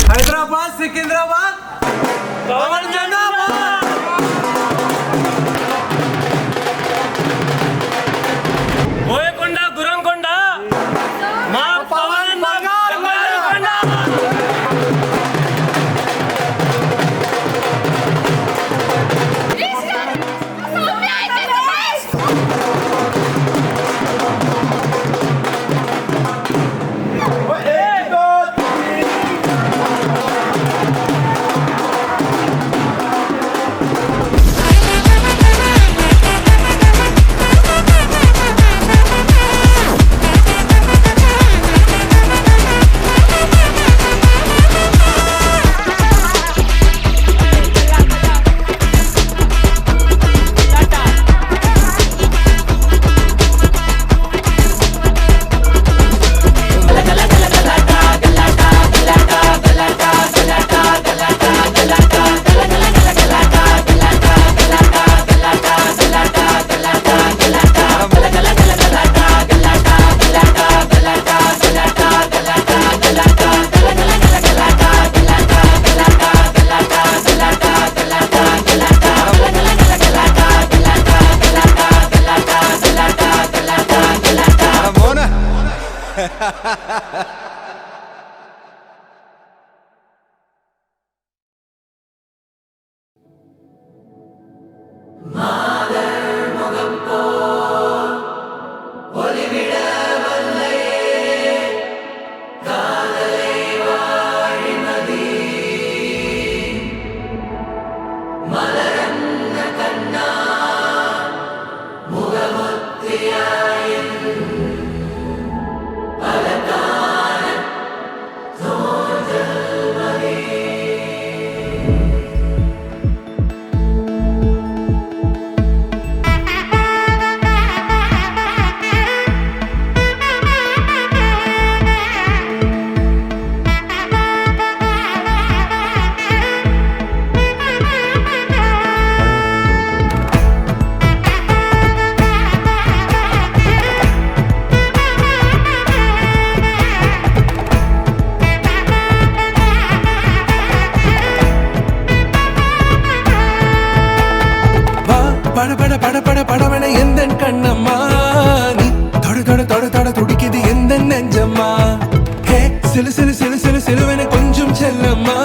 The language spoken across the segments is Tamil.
हैदराबाद सिकंदराबाद पवन जिंदाबाद बोयकोंडा गुरंकोंडा मा पवन बंगारकोंडा படவன எந்த கண்ணம்மா நீ தொட தொட தொட தொட துடிக்குது எந்த நெஞ்சம்மா ஹே சிலு சிலு சிலு சிலு சிலுவன கொஞ்சம் செல்லம்மா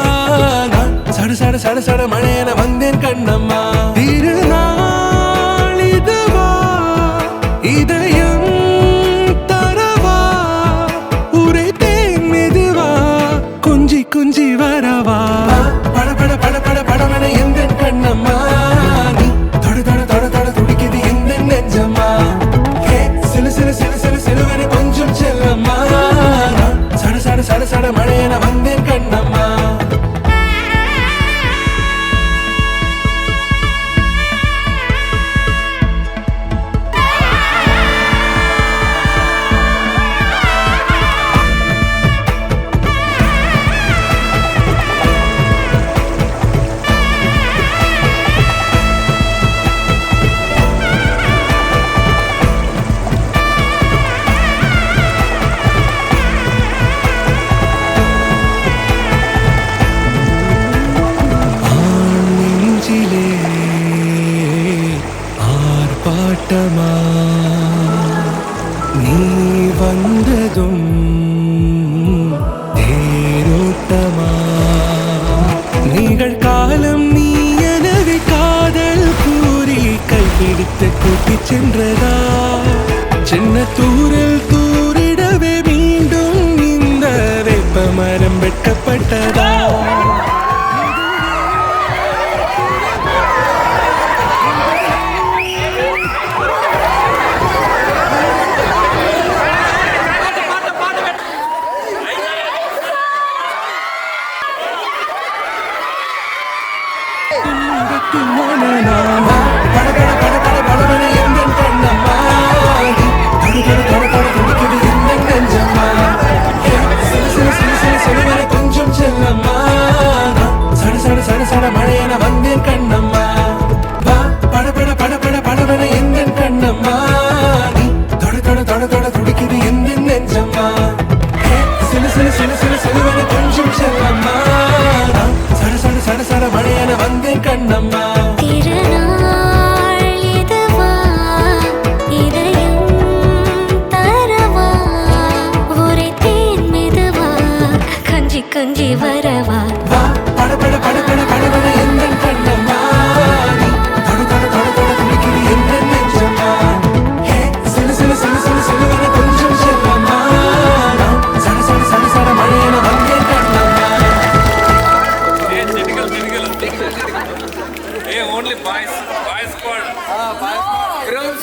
நான் சட சட சட சட மழையன வந்தேன் கண்ணம்மா திருநாள் இதுவா இதயம் தரவா உரைத்தேன் மெதுவா கொஞ்சி கொஞ்சி வரவா பட பட பட பட படவன எந்த கண்ணம்மா நீ தொட தொட தொட தொட துடிக்குது எந்த நெஞ்சம்மா ஹே சிலு சிலு சிலு சிலு சிலுவன கொஞ்சம் செல்லம்மா நான் சட சட சட சட மழையன வந்தேன் கண்ணம்மா ஆர்ப்பாட்டமா நீ வந்ததும் தேரோட்டமா நிகழ்காலம் நீ எனவே காதல் கூறி கைப்பிடித்து கூட்டிச் சென்றதா சின்ன தூரில் தூரிடவே மீ வரவா வா பட பட பட பட படவன எந்த கண்ணம்மா நீ தொடு தொடு தொடு தொடு துடிக்குது எந்த நெஞ்சம்மா ஹே சிலு சிலு சிலு சிலு சிலுவன கொஞ்சம் செல்லம்மா நான் சட சட சட சட மழையன வந்தே Kannamma Hey, only boys squad. Girls,